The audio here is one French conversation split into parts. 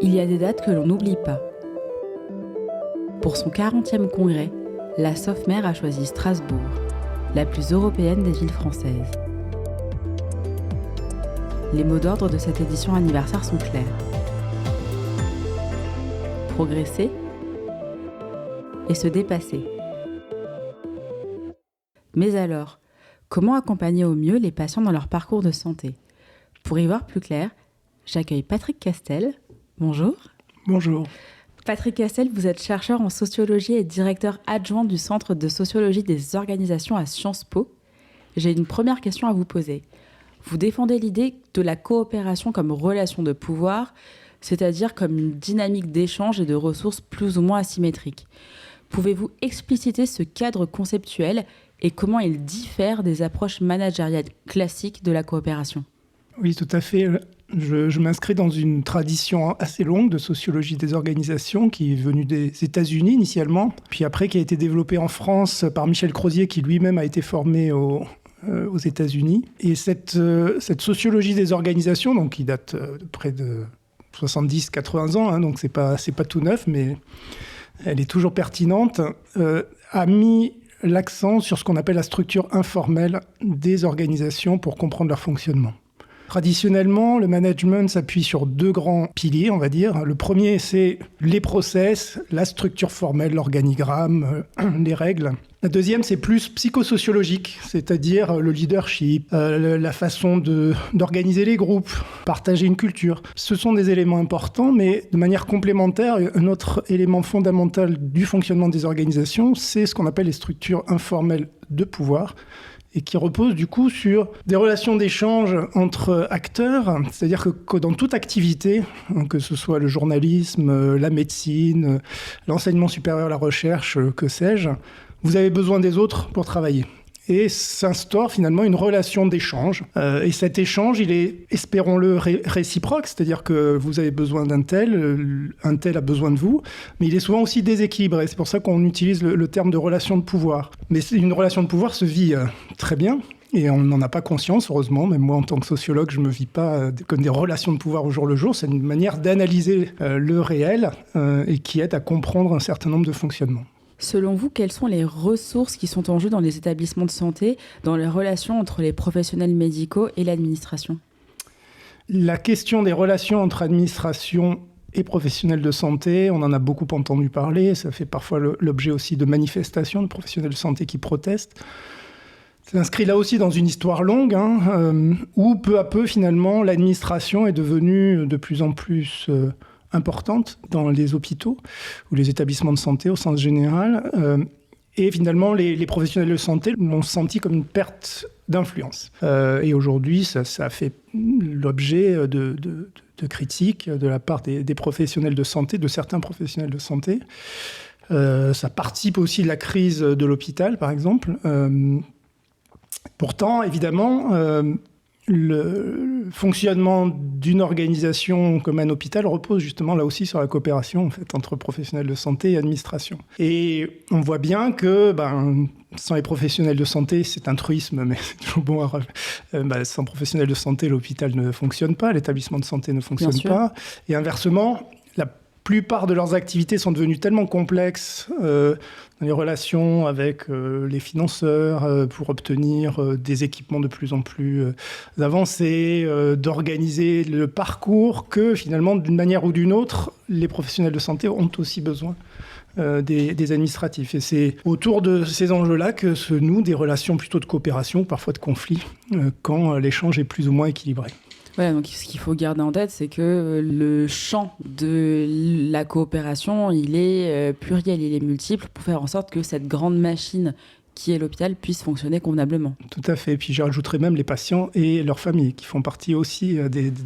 Il y a des dates que l'on n'oublie pas. Pour son 40e congrès, la Sofmer a choisi Strasbourg, la plus européenne des villes françaises. Les mots d'ordre de cette édition anniversaire sont clairs. Progresser et se dépasser. Mais alors, comment accompagner au mieux les patients dans leur parcours de santé ? Pour y voir plus clair, j'accueille Patrick Castel. Bonjour. Bonjour. Patrick Castel, vous êtes chercheur en sociologie et directeur adjoint du Centre de sociologie des organisations à Sciences Po. J'ai une première question à vous poser. Vous défendez l'idée de la coopération comme relation de pouvoir, c'est-à-dire comme une dynamique d'échange et de ressources plus ou moins asymétriques. Pouvez-vous expliciter ce cadre conceptuel et comment il diffère des approches managériales classiques de la coopération ? Oui, tout à fait. Je m'inscris dans une tradition assez longue de sociologie des organisations qui est venue des États-Unis initialement, puis après qui a été développée en France par Michel Crozier qui lui-même a été formé aux États-Unis. Et cette sociologie des organisations, donc, qui date de près de 70-80 ans, donc c'est pas tout neuf, mais elle est toujours pertinente, a mis l'accent sur ce qu'on appelle la structure informelle des organisations pour comprendre leur fonctionnement. Traditionnellement, le management s'appuie sur deux grands piliers, on va dire. Le premier, c'est les process, la structure formelle, l'organigramme, les règles. La deuxième, c'est plus psychosociologique, c'est-à-dire le leadership, la façon d'organiser les groupes, partager une culture. Ce sont des éléments importants, mais de manière complémentaire, un autre élément fondamental du fonctionnement des organisations, c'est ce qu'on appelle les structures informelles de pouvoir, et qui repose du coup sur des relations d'échange entre acteurs, c'est-à-dire que dans toute activité, que ce soit le journalisme, la médecine, l'enseignement supérieur, la recherche, que sais-je, vous avez besoin des autres pour travailler. Et s'instaure finalement une relation d'échange. Et cet échange, il est, espérons-le, réciproque, c'est-à-dire que vous avez besoin un tel a besoin de vous, mais il est souvent aussi déséquilibré. C'est pour ça qu'on utilise le terme de relation de pouvoir. Mais une relation de pouvoir se vit très bien, et on n'en a pas conscience, heureusement. Même moi, en tant que sociologue, je ne me vis pas comme des relations de pouvoir au jour le jour. C'est une manière d'analyser le réel et qui aide à comprendre un certain nombre de fonctionnements. Selon vous, quelles sont les ressources qui sont en jeu dans les établissements de santé, dans les relations entre les professionnels médicaux et l'administration ? La question des relations entre administration et professionnels de santé, on en a beaucoup entendu parler. Ça fait parfois l'objet aussi de manifestations de professionnels de santé qui protestent. Ça s'inscrit là aussi dans une histoire longue, où peu à peu, finalement, l'administration est devenue de plus en plus importante dans les hôpitaux ou les établissements de santé au sens général. Et finalement, les professionnels de santé l'ont senti comme une perte d'influence. Et aujourd'hui, ça a fait l'objet de critiques de la part des professionnels de santé, de certains professionnels de santé. Ça participe aussi de la crise de l'hôpital, par exemple. Pourtant, évidemment, le fonctionnement d'une organisation comme un hôpital repose justement là aussi sur la coopération en fait, entre professionnels de santé et administration. Et on voit bien que sans les professionnels de santé, c'est un truisme, mais c'est toujours bon à sans professionnels de santé, l'hôpital ne fonctionne pas, l'établissement de santé ne fonctionne pas. Et inversement, la plupart de leurs activités sont devenues tellement complexes dans les relations avec les financeurs pour obtenir des équipements de plus en plus avancés, d'organiser le parcours que finalement, d'une manière ou d'une autre, les professionnels de santé ont aussi besoin des administratifs. Et c'est autour de ces enjeux-là que se nouent des relations plutôt de coopération, parfois de conflit, quand l'échange est plus ou moins équilibré. Voilà, donc ce qu'il faut garder en tête, c'est que le champ de la coopération, il est pluriel, il est multiple, pour faire en sorte que cette grande machine qui est l'hôpital puisse fonctionner convenablement. Tout à fait. Puis je rajouterais même les patients et leurs familles, qui font partie aussi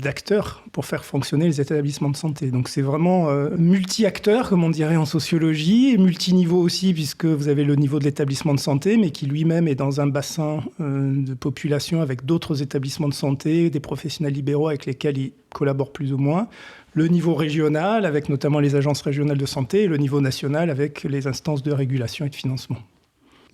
d'acteurs pour faire fonctionner les établissements de santé. Donc c'est vraiment multi-acteurs, comme on dirait en sociologie, et multiniveau aussi, puisque vous avez le niveau de l'établissement de santé, mais qui lui-même est dans un bassin de population avec d'autres établissements de santé, des professionnels libéraux avec lesquels ils collaborent plus ou moins. Le niveau régional, avec notamment les agences régionales de santé, et le niveau national, avec les instances de régulation et de financement.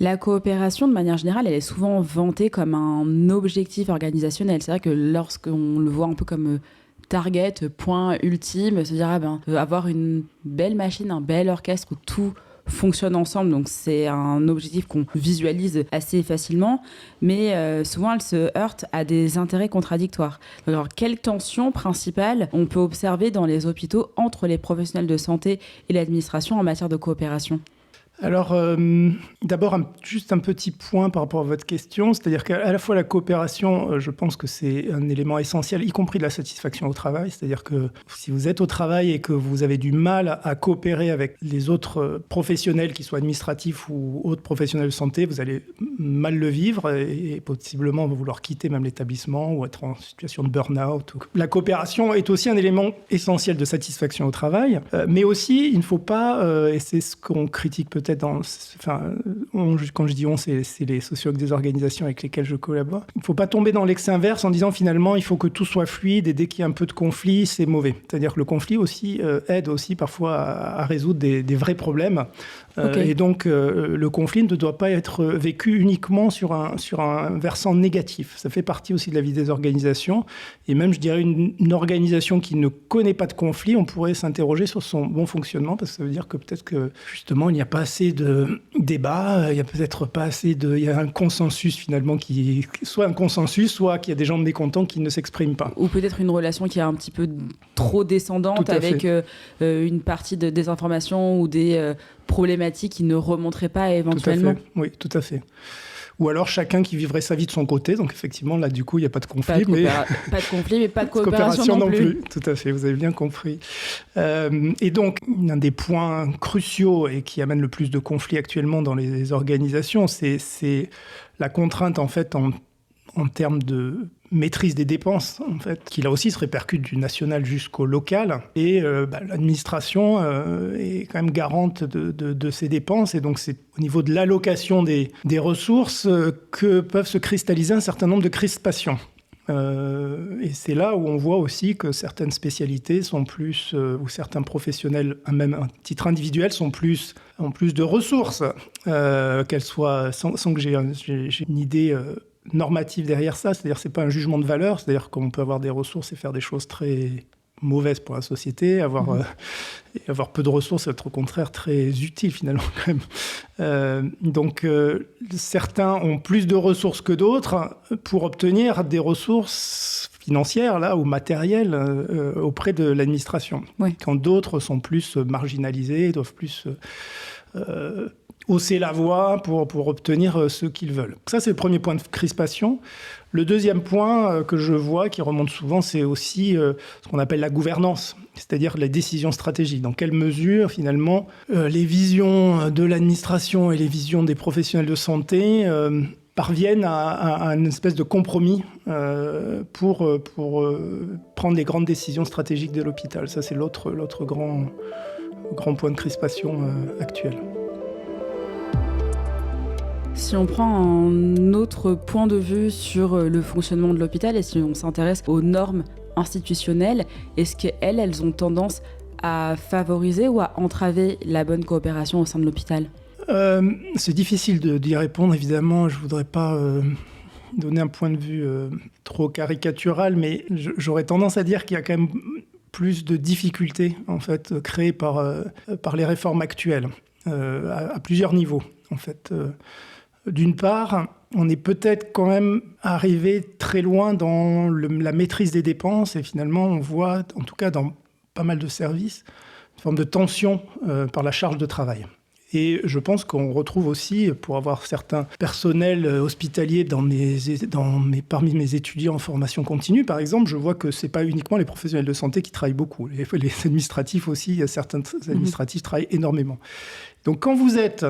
La coopération, de manière générale, elle est souvent vantée comme un objectif organisationnel. C'est vrai que lorsqu'on le voit un peu comme target, point ultime, se dire avoir une belle machine, un bel orchestre où tout fonctionne ensemble, donc c'est un objectif qu'on visualise assez facilement, mais souvent elle se heurte à des intérêts contradictoires. Alors quelle tension principale on peut observer dans les hôpitaux entre les professionnels de santé et l'administration en matière de coopération ? Alors, d'abord, juste un petit point par rapport à votre question, c'est-à-dire qu'à la fois la coopération, je pense que c'est un élément essentiel, y compris de la satisfaction au travail, c'est-à-dire que si vous êtes au travail et que vous avez du mal à coopérer avec les autres professionnels, qu'ils soient administratifs ou autres professionnels de santé, vous allez mal le vivre et possiblement vouloir quitter même l'établissement ou être en situation de burn-out. La coopération est aussi un élément essentiel de satisfaction au travail, mais aussi, il ne faut pas, et c'est ce qu'on critique peut-être quand je dis on, c'est les sociologues des organisations avec lesquels je collabore. Il ne faut pas tomber dans l'excès inverse en disant finalement il faut que tout soit fluide et dès qu'il y a un peu de conflit, c'est mauvais. C'est-à-dire que le conflit aussi aide aussi parfois à résoudre des vrais problèmes. Et donc le conflit ne doit pas être vécu uniquement sur un versant négatif. Ça fait partie aussi de la vie des organisations. Et même, je dirais, une organisation qui ne connaît pas de conflit, on pourrait s'interroger sur son bon fonctionnement, parce que ça veut dire que peut-être que justement il n'y a pas assez de débat, il y a peut-être pas assez il y a un consensus finalement soit un consensus, soit qu'il y a des gens mécontents qui ne s'expriment pas. Ou peut-être une relation qui est un petit peu trop descendante avec une partie de désinformation ou des problématiques qui ne remonteraient pas éventuellement. Tout à fait. Oui, tout à fait. Ou alors chacun qui vivrait sa vie de son côté. Donc effectivement, là, du coup, il n'y a pas de conflit. Pas de conflit, mais pas de coopération non plus. Tout à fait, vous avez bien compris. Et donc, un des points cruciaux et qui amène le plus de conflits actuellement dans les organisations, c'est la contrainte, en fait, en termes de maîtrise des dépenses, en fait, qui là aussi se répercute du national jusqu'au local. Et l'administration est quand même garante de ces dépenses. Et donc, c'est au niveau de l'allocation des ressources que peuvent se cristalliser un certain nombre de crispations. Et c'est là où on voit aussi que certaines spécialités sont plus, ou certains professionnels, même à titre individuel, ont plus de ressources, qu'elles soient, sans que j'ai une idée normative derrière ça, c'est-à-dire que ce n'est pas un jugement de valeur, c'est-à-dire qu'on peut avoir des ressources et faire des choses très mauvaises pour la société, avoir peu de ressources, être au contraire très utile finalement quand même. Donc certains ont plus de ressources que d'autres pour obtenir des ressources financières là, ou matérielles auprès de l'administration. Oui. Quand d'autres sont plus marginalisés, doivent plus hausser la voix pour obtenir ce qu'ils veulent. Ça, c'est le premier point de crispation. Le deuxième point que je vois, qui remonte souvent, c'est aussi ce qu'on appelle la gouvernance, c'est-à-dire la décision stratégique. Dans quelle mesure, finalement, les visions de l'administration et les visions des professionnels de santé parviennent à une espèce de compromis pour prendre les grandes décisions stratégiques de l'hôpital. Ça, c'est l'autre grand point de crispation actuel. Si on prend un autre point de vue sur le fonctionnement de l'hôpital et si on s'intéresse aux normes institutionnelles, est-ce qu'elles ont tendance à favoriser ou à entraver la bonne coopération au sein de l'hôpital ? C'est difficile d'y répondre, évidemment. Je ne voudrais pas donner un point de vue trop caricatural, mais j'aurais tendance à dire qu'il y a quand même plus de difficultés en fait, créées par les réformes actuelles, à plusieurs niveaux, en fait. D'une part, on est peut-être quand même arrivé très loin dans la maîtrise des dépenses et finalement, on voit, en tout cas dans pas mal de services, une forme de tension par la charge de travail. Et je pense qu'on retrouve aussi, pour avoir certains personnels hospitaliers parmi mes étudiants en formation continue, par exemple, je vois que ce n'est pas uniquement les professionnels de santé qui travaillent beaucoup. Les administratifs aussi, certains administratifs travaillent énormément. Donc quand vous êtes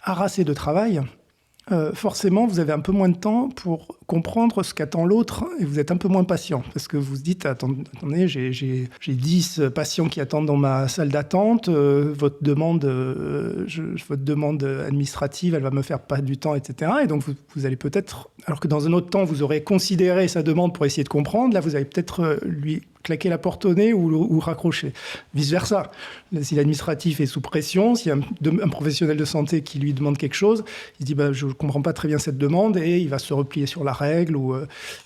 harassé de travail, forcément, vous avez un peu moins de temps pour comprendre ce qu'attend l'autre et vous êtes un peu moins patient parce que vous vous dites, attendez, j'ai 10 patients qui attendent dans ma salle d'attente, votre demande administrative, elle va me faire perdre du temps, etc. Et donc, vous allez peut-être, alors que dans un autre temps, vous aurez considéré sa demande pour essayer de comprendre, là, vous allez peut-être lui claquer la porte au nez ou raccrocher. Vice-versa. Si l'administratif est sous pression, s'il y a un professionnel de santé qui lui demande quelque chose, il se dit je ne comprends pas très bien cette demande et il va se replier sur la règle ou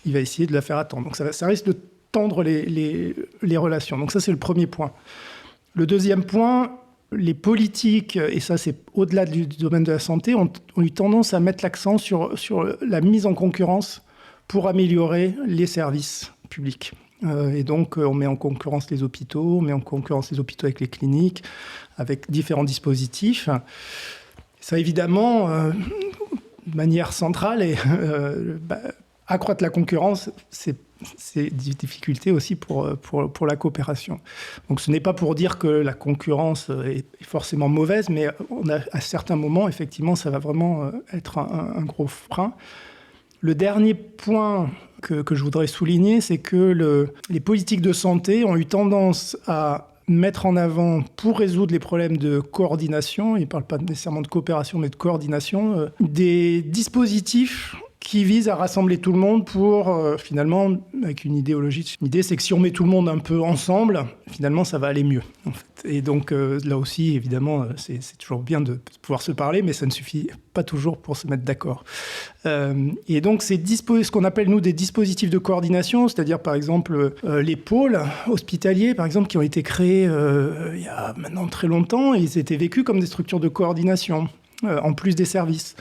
il va essayer de la faire attendre. Donc ça risque de tendre les relations. Donc ça, c'est le premier point. Le deuxième point, les politiques, et ça c'est au-delà du domaine de la santé, ont eu tendance à mettre l'accent sur la mise en concurrence pour améliorer les services publics. Et donc on met en concurrence les hôpitaux, on met en concurrence les hôpitaux avec les cliniques, avec différents dispositifs. Ça évidemment, de manière centrale, et accroître la concurrence, c'est des difficultés aussi pour la coopération. Donc ce n'est pas pour dire que la concurrence est forcément mauvaise, mais à certains moments, effectivement, ça va vraiment être un gros frein. Le dernier point que je voudrais souligner, c'est que les politiques de santé ont eu tendance à mettre en avant, pour résoudre les problèmes de coordination, ils ne parlent pas nécessairement de coopération, mais de coordination, des dispositifs qui vise à rassembler tout le monde pour, finalement, avec une idéologie. L'idée, c'est que si on met tout le monde un peu ensemble, finalement, ça va aller mieux, en fait. Et donc, là aussi, évidemment, c'est toujours bien de pouvoir se parler, mais ça ne suffit pas toujours pour se mettre d'accord. Et donc, ce qu'on appelle, nous, des dispositifs de coordination, c'est-à-dire, par exemple, les pôles hospitaliers, par exemple, qui ont été créés il y a maintenant très longtemps, et ils étaient vécus comme des structures de coordination, en plus des services.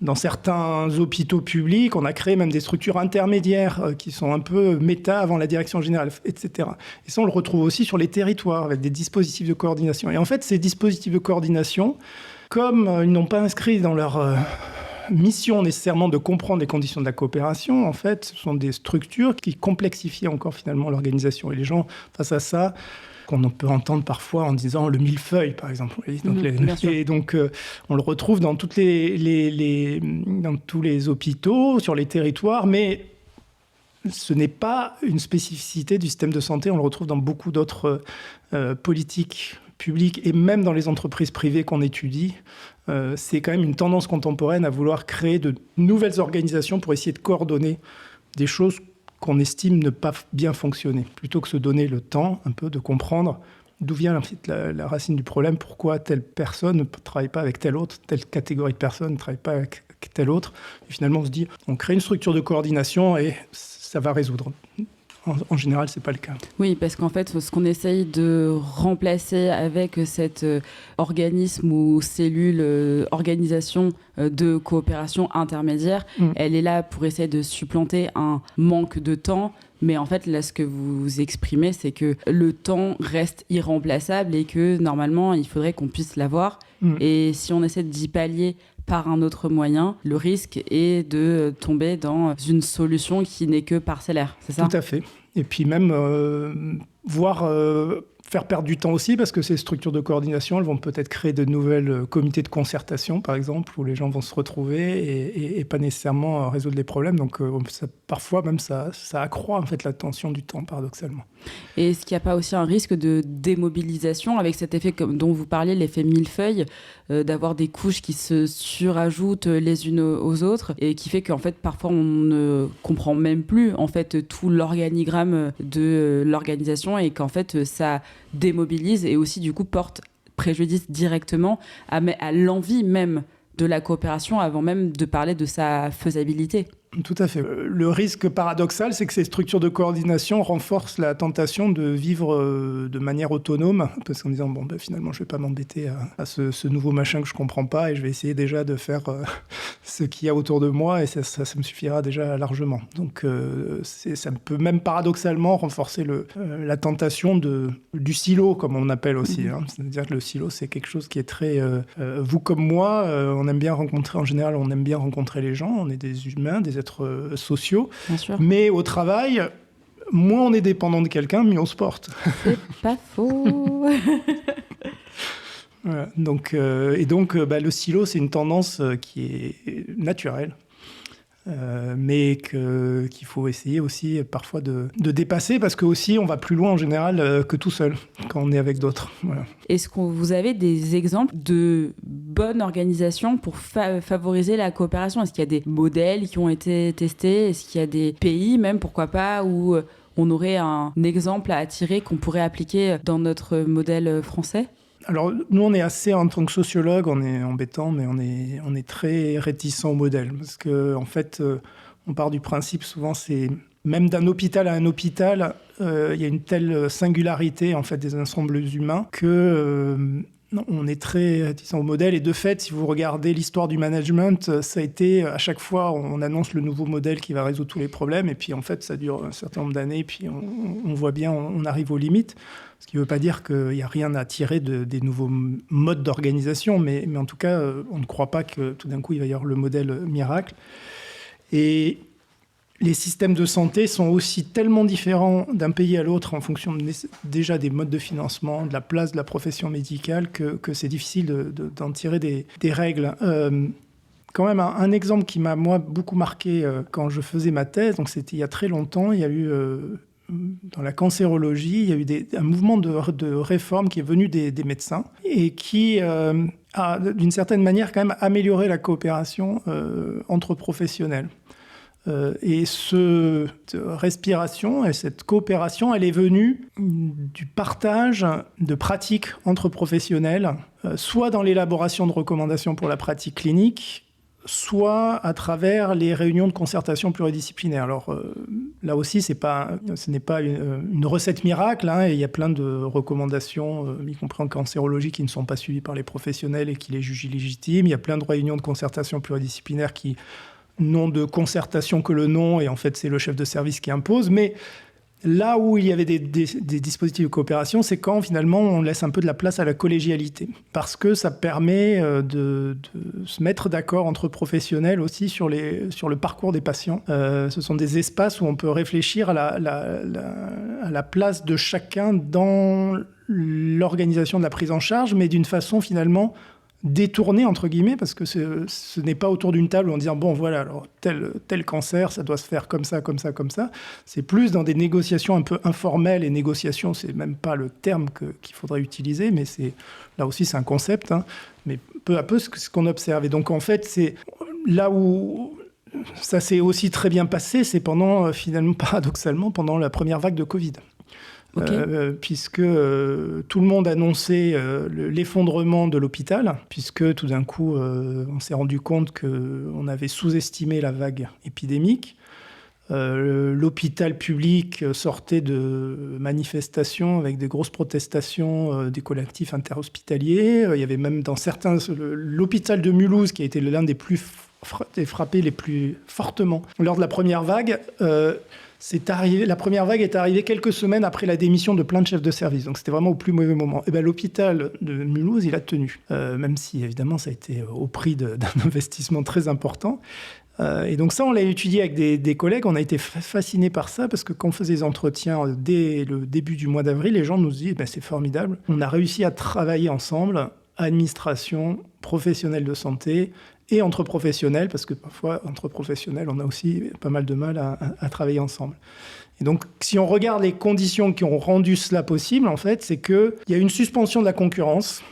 Dans certains hôpitaux publics, on a créé même des structures intermédiaires qui sont un peu méta avant la direction générale, etc. Et ça, on le retrouve aussi sur les territoires avec des dispositifs de coordination. Et en fait, ces dispositifs de coordination, comme ils n'ont pas inscrit dans leur mission nécessairement de comprendre les conditions de la coopération, en fait, ce sont des structures qui complexifient encore finalement l'organisation. Et les gens, face à ça, qu'on peut entendre parfois en disant le millefeuille, par exemple. Et donc, on le retrouve dans, dans tous les hôpitaux, sur les territoires, mais ce n'est pas une spécificité du système de santé. On le retrouve dans beaucoup d'autres politiques publiques et même dans les entreprises privées qu'on étudie. C'est quand même une tendance contemporaine à vouloir créer de nouvelles organisations pour essayer de coordonner des choses qu'on estime ne pas bien fonctionner, plutôt que se donner le temps un peu de comprendre d'où vient la racine du problème, pourquoi telle personne ne travaille pas avec telle autre, telle catégorie de personnes ne travaille pas avec telle autre. Et finalement, on se dit, on crée une structure de coordination et ça va résoudre. En général, ce n'est pas le cas. Oui, parce qu'en fait, ce qu'on essaye de remplacer avec cet organisme ou cellule, organisation de coopération intermédiaire, elle est là pour essayer de supplanter un manque de temps. Mais en fait, là, ce que vous exprimez, c'est que le temps reste irremplaçable et que normalement, il faudrait qu'on puisse l'avoir. Et si on essaie d'y pallier par un autre moyen, le risque est de tomber dans une solution qui n'est que parcellaire, c'est ça ? Tout à fait. Et puis même, faire perdre du temps aussi, parce que ces structures de coordination, elles vont peut-être créer de nouvelles comités de concertation, par exemple, où les gens vont se retrouver et pas nécessairement résoudre les problèmes. Donc parfois même ça accroît en fait la tension du temps, paradoxalement. Et est-ce qu'il n'y a pas aussi un risque de démobilisation avec cet effet dont vous parliez, l'effet millefeuille, d'avoir des couches qui se surajoutent les unes aux autres et qui fait qu'en fait parfois on ne comprend même plus en fait tout l'organigramme de l'organisation et qu'en fait ça démobilise et aussi du coup porte préjudice directement à l'envie même de la coopération avant même de parler de sa faisabilité. Tout à fait. Le risque paradoxal, c'est que ces structures de coordination renforcent la tentation de vivre de manière autonome, parce qu'en disant, finalement, je ne vais pas m'embêter à ce nouveau machin que je ne comprends pas, et je vais essayer déjà de faire ce qu'il y a autour de moi, et ça me suffira déjà largement. Donc, ça peut même paradoxalement renforcer la tentation du silo, comme on appelle aussi. C'est-à-dire que le silo, c'est quelque chose qui est très... vous comme moi, on aime bien rencontrer les gens, on est des humains, des êtres sociaux, mais au travail, moins on est dépendant de quelqu'un, mieux on se porte. C'est pas faux. Voilà. Donc, le silo, c'est une tendance qui est naturelle, mais qu'il faut essayer aussi parfois de dépasser, parce que aussi on va plus loin en général que tout seul, quand on est avec d'autres. Voilà. Est-ce que vous avez des exemples de bonne organisation pour favoriser la coopération ? Est-ce qu'il y a des modèles qui ont été testés ? Est-ce qu'il y a des pays, même, pourquoi pas, où on aurait un exemple à tirer qu'on pourrait appliquer dans notre modèle français ? Alors, nous, on est assez, en tant que sociologue, on est embêtant, mais on est très réticent au modèle. Parce qu'en fait, on part du principe, souvent, c'est même d'un hôpital à un hôpital, il y a une telle singularité en fait des ensembles humains que on est très réticent au modèle. Et de fait, si vous regardez l'histoire du management, ça a été à chaque fois on annonce le nouveau modèle qui va résoudre tous les problèmes, et puis en fait ça dure un certain nombre d'années, et puis on voit bien on arrive aux limites. Ce qui ne veut pas dire qu'il n'y a rien à tirer des nouveaux modes d'organisation, mais en tout cas, on ne croit pas que tout d'un coup, il va y avoir le modèle miracle. Et les systèmes de santé sont aussi tellement différents d'un pays à l'autre en fonction déjà des modes de financement, de la place de la profession médicale, que c'est difficile d'en tirer des règles. Quand même, un exemple qui m'a, moi, beaucoup marqué quand je faisais ma thèse, donc c'était il y a très longtemps, il y a eu... dans la cancérologie, il y a eu un mouvement de réforme qui est venu des médecins et qui a, d'une certaine manière, quand même amélioré la coopération entre professionnels. Et cette respiration et cette coopération, elle est venue du partage de pratiques entre professionnels, soit dans l'élaboration de recommandations pour la pratique clinique, soit à travers les réunions de concertation pluridisciplinaire. Alors là aussi, ce n'est pas une recette miracle, hein, et il y a plein de recommandations, y compris en cancérologie, qui ne sont pas suivies par les professionnels et qui les jugent illégitimes. Il y a plein de réunions de concertation pluridisciplinaire qui n'ont de concertation que le nom, et en fait, c'est le chef de service qui impose. Mais là où il y avait des dispositifs de coopération, c'est quand finalement on laisse un peu de la place à la collégialité, parce que ça permet de se mettre d'accord entre professionnels aussi sur le parcours des patients. Ce sont des espaces où on peut réfléchir à la place de chacun dans l'organisation de la prise en charge, mais d'une façon finalement détourné entre guillemets, parce que ce n'est pas autour d'une table en disant bon voilà, alors tel cancer ça doit se faire comme ça, comme ça, comme ça. C'est plus dans des négociations un peu informelles, et négociation c'est même pas le terme qu'il faudrait utiliser, mais là aussi c'est un concept, hein, mais peu à peu ce qu'on observe. Et donc en fait c'est là où ça s'est aussi très bien passé, c'est finalement paradoxalement pendant la première vague de Covid. Okay. Puisque tout le monde annonçait l'effondrement de l'hôpital, puisque tout d'un coup, on s'est rendu compte qu'on avait sous-estimé la vague épidémique. L'hôpital public sortait de manifestations avec des grosses protestations des collectifs interhospitaliers. Il y avait même dans certains... L'hôpital de Mulhouse, qui a été l'un des plus frappés les plus fortement lors de la première vague... la première vague est arrivée quelques semaines après la démission de plein de chefs de service. Donc, c'était vraiment au plus mauvais moment. Et l'hôpital de Mulhouse, il a tenu. Même si, évidemment, ça a été au prix d'un investissement très important. Et donc, ça, on l'a étudié avec des collègues. On a été fascinés par ça parce que quand on faisait des entretiens dès le début du mois d'avril, les gens nous disent c'est formidable. On a réussi à travailler ensemble, administration, professionnels de santé, et entre professionnels, parce que parfois, entre professionnels, on a aussi pas mal de mal à travailler ensemble. Et donc, si on regarde les conditions qui ont rendu cela possible, en fait, c'est qu'il y a une suspension de la concurrence,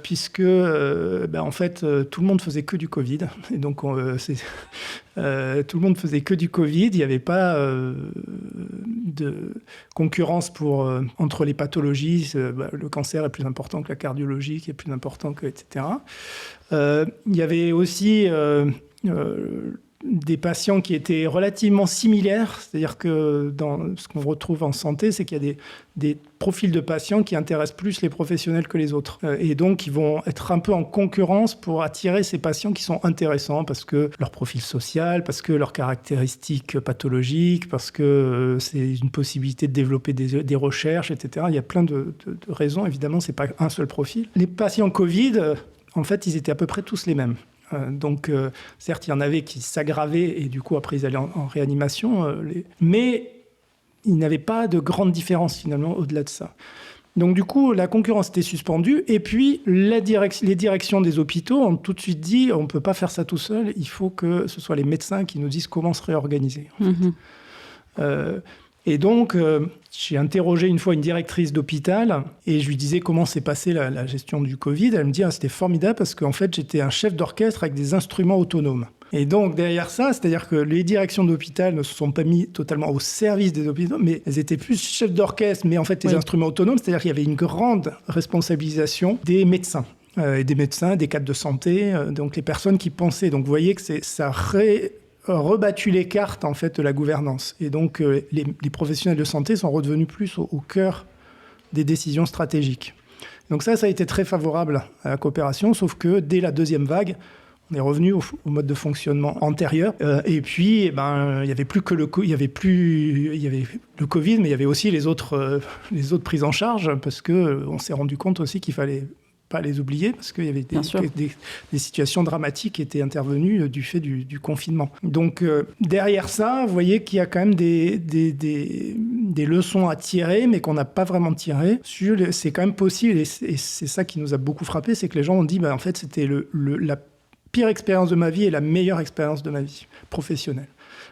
puisque, en fait, tout le monde faisait que du Covid. Et donc, tout le monde faisait que du Covid. Il n'y avait pas de concurrence entre les pathologies. Le cancer est plus important que la cardiologie, qui est plus important que, etc. Il y avait aussi des patients qui étaient relativement similaires, c'est-à-dire que dans ce qu'on retrouve en santé, c'est qu'il y a des profils de patients qui intéressent plus les professionnels que les autres. Et donc, ils vont être un peu en concurrence pour attirer ces patients qui sont intéressants, parce que leur profil social, parce que leurs caractéristiques pathologiques, parce que c'est une possibilité de développer des recherches, etc. Il y a plein de raisons. Évidemment, ce n'est pas un seul profil. Les patients Covid, en fait, ils étaient à peu près tous les mêmes. Donc, certes, il y en avait qui s'aggravaient et du coup, après, ils allaient en réanimation. Mais il n'y avait pas de grande différence, finalement, au-delà de ça. Donc, du coup, la concurrence était suspendue. Et puis, les directions des hôpitaux ont tout de suite dit on ne peut pas faire ça tout seul. Il faut que ce soit les médecins qui nous disent comment se réorganiser. En fait. Et donc, j'ai interrogé une fois une directrice d'hôpital et je lui disais comment s'est passée la gestion du Covid. Elle me dit c'était formidable parce qu'en fait, j'étais un chef d'orchestre avec des instruments autonomes. Et donc, derrière ça, c'est-à-dire que les directions d'hôpital ne se sont pas mis totalement au service des hôpitaux, mais elles étaient plus chefs d'orchestre, mais en fait, des instruments autonomes, c'est-à-dire qu'il y avait une grande responsabilisation des médecins. Des médecins, des cadres de santé, donc les personnes qui pensaient. Donc, vous voyez que ça rebattu les cartes en fait de la gouvernance. Et donc les professionnels de santé sont redevenus plus au cœur des décisions stratégiques. Donc ça a été très favorable à la coopération, sauf que dès la deuxième vague, on est revenu au mode de fonctionnement antérieur. Et puis, il y avait plus que le Covid, mais il y avait aussi les autres prises en charge, parce que on s'est rendu compte aussi qu'il fallait pas les oublier, parce qu'il y avait des situations dramatiques qui étaient intervenues du fait du confinement. Donc derrière ça, vous voyez qu'il y a quand même des leçons à tirer, mais qu'on n'a pas vraiment tirées. C'est quand même possible, et c'est ça qui nous a beaucoup frappé, c'est que les gens ont dit, en fait, c'était la pire expérience de ma vie et la meilleure expérience de ma vie professionnelle.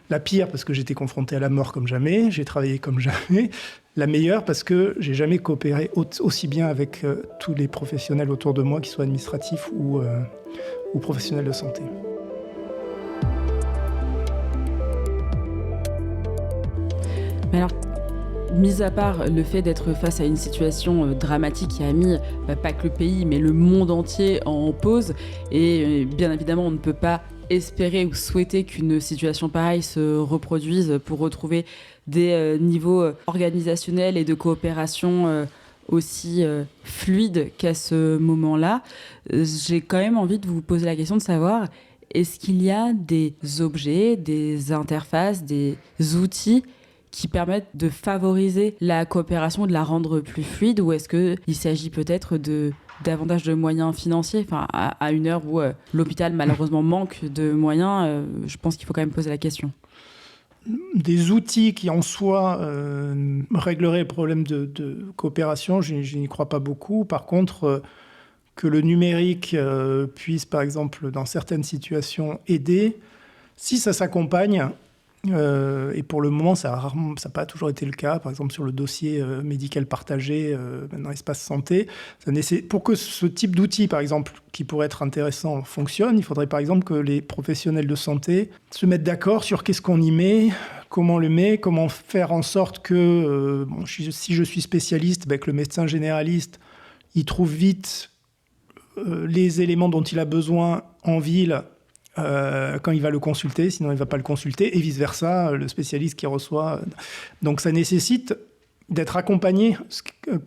La pire parce que j'étais confronté à la mort comme jamais, j'ai travaillé comme jamais. La meilleure parce que j'ai jamais coopéré aussi bien avec tous les professionnels autour de moi, qu'ils soient administratifs ou professionnels de santé. Mais alors, mis à part le fait d'être face à une situation dramatique qui a mis pas que le pays, mais le monde entier en pause, et bien évidemment, on ne peut pas espérer ou souhaiter qu'une situation pareille se reproduise pour retrouver des niveaux organisationnels et de coopération aussi fluides qu'à ce moment-là. J'ai quand même envie de vous poser la question de savoir, est-ce qu'il y a des objets, des interfaces, des outils qui permettent de favoriser la coopération, de la rendre plus fluide, ou est-ce qu'il s'agit peut-être davantage de moyens financiers, à une heure où l'hôpital malheureusement manque de moyens, je pense qu'il faut quand même poser la question. Des outils qui en soi régleraient le problème de coopération, je n'y crois pas beaucoup. Par contre, que le numérique puisse, par exemple, dans certaines situations, aider, si ça s'accompagne, et pour le moment, ça n'a pas toujours été le cas. Par exemple, sur le dossier médical partagé dans l'espace santé, pour que ce type d'outil, par exemple, qui pourrait être intéressant, fonctionne, il faudrait par exemple que les professionnels de santé se mettent d'accord sur qu'est-ce qu'on y met, comment le met, comment faire en sorte que, si je suis spécialiste, que le médecin généraliste, il trouve vite les éléments dont il a besoin en ville, quand il va le consulter, sinon il ne va pas le consulter, et vice-versa, le spécialiste qui reçoit. Donc ça nécessite d'être accompagné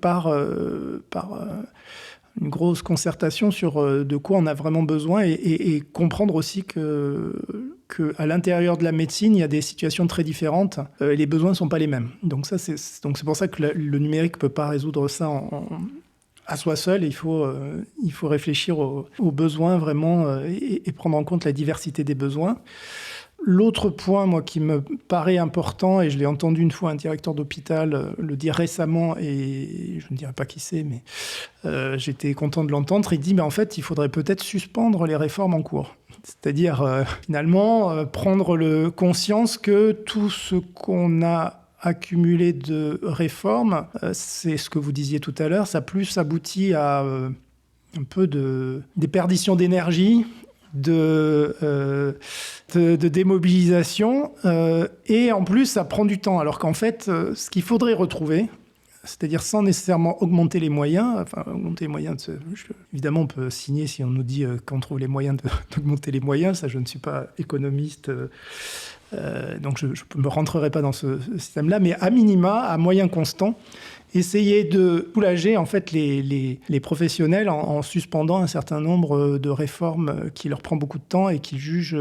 par une grosse concertation sur de quoi on a vraiment besoin, et comprendre aussi qu'à l'intérieur de la médecine, il y a des situations très différentes, et les besoins ne sont pas les mêmes. Donc c'est pour ça que le numérique ne peut pas résoudre ça à soi seul. Il faut réfléchir aux besoins vraiment et prendre en compte la diversité des besoins. L'autre point, moi, qui me paraît important, et je l'ai entendu une fois un directeur d'hôpital le dire récemment, et je ne dirai pas qui c'est, mais j'étais content de l'entendre, il dit en fait, il faudrait peut-être suspendre les réformes en cours. C'est-à-dire, finalement, prendre conscience que tout ce qu'on a accumulé de réformes, c'est ce que vous disiez tout à l'heure, ça plus aboutit à un peu des perditions d'énergie, de démobilisation, et en plus ça prend du temps, alors qu'en fait ce qu'il faudrait retrouver, c'est-à-dire sans nécessairement augmenter les moyens, évidemment on peut signer si on nous dit qu'on trouve les moyens d'augmenter les moyens, ça je ne suis pas économiste, donc je ne me rentrerai pas dans ce système-là, mais à minima, à moyen constant, essayer de soulager en fait les professionnels en suspendant un certain nombre de réformes qui leur prend beaucoup de temps et qu'ils jugent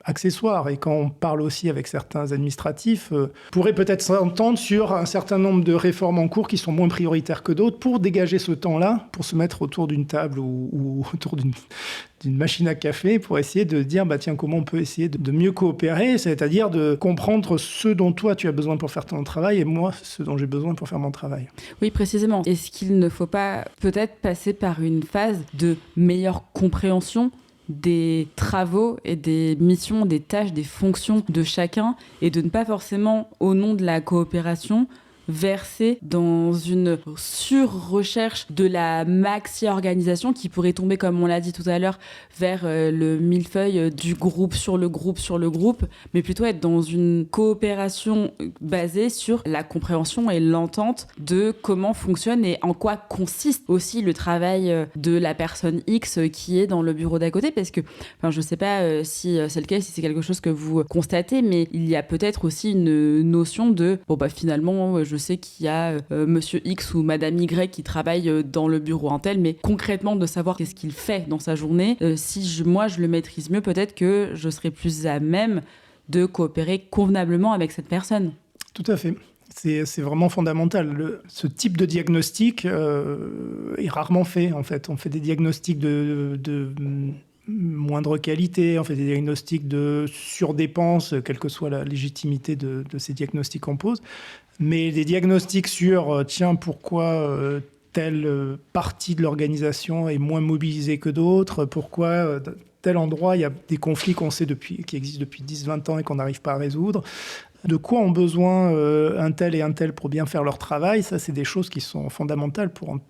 accessoires. Et quand on parle aussi avec certains administratifs, on pourrait peut-être s'entendre sur un certain nombre de réformes en cours qui sont moins prioritaires que d'autres pour dégager ce temps-là, pour se mettre autour d'une table ou autour d'une machine à café pour essayer de dire tiens, comment on peut essayer de mieux coopérer, c'est-à-dire de comprendre ce dont toi tu as besoin pour faire ton travail et moi ce dont j'ai besoin pour faire mon travail. Oui, précisément. Est-ce qu'il ne faut pas peut-être passer par une phase de meilleure compréhension des travaux et des missions, des tâches, des fonctions de chacun, et de ne pas forcément, au nom de la coopération, verser dans une sur-recherche de la maxi-organisation qui pourrait tomber, comme on l'a dit tout à l'heure, vers le millefeuille du groupe sur le groupe sur le groupe, mais plutôt être dans une coopération basée sur la compréhension et l'entente de comment fonctionne et en quoi consiste aussi le travail de la personne X qui est dans le bureau d'à côté, parce que je ne sais pas si c'est le cas, si c'est quelque chose que vous constatez, mais il y a peut-être aussi une notion de finalement je sais qu'il y a monsieur X ou madame Y qui travaille dans le bureau un tel, mais concrètement de savoir qu'est-ce qu'il fait dans sa journée, si moi je le maîtrise mieux, peut-être que je serai plus à même de coopérer convenablement avec cette personne. Tout à fait. C'est vraiment fondamental. Ce type de diagnostic est rarement fait, en fait. On fait des diagnostics de moindre qualité, on fait des diagnostics de surdépense, quelle que soit la légitimité de ces diagnostics qu'on pose. Mais des diagnostics sur, pourquoi telle partie de l'organisation est moins mobilisée que d'autres, pourquoi tel endroit, il y a des conflits qu'on sait qui existent depuis 10-20 ans et qu'on n'arrive pas à résoudre. De quoi ont besoin un tel et un tel pour bien faire leur travail, ça, c'est des choses qui sont fondamentales pour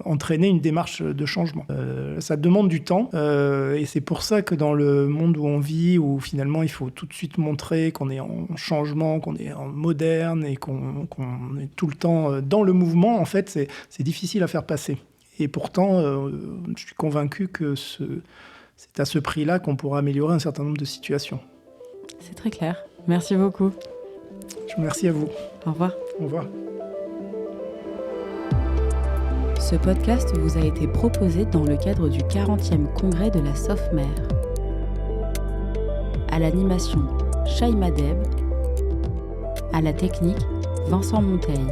entraîner une démarche de changement. Ça demande du temps et c'est pour ça que dans le monde où on vit, où finalement il faut tout de suite montrer qu'on est en changement, qu'on est en moderne et qu'on est tout le temps dans le mouvement, en fait, c'est difficile à faire passer. Et pourtant, je suis convaincu que c'est à ce prix-là qu'on pourra améliorer un certain nombre de situations. C'est très clair. Merci beaucoup. Je vous remercie à vous. Au revoir. Au revoir. Ce podcast vous a été proposé dans le cadre du 40e congrès de la SOFMER. À l'animation, Shaima Deb. À la technique, Vincent Monteil.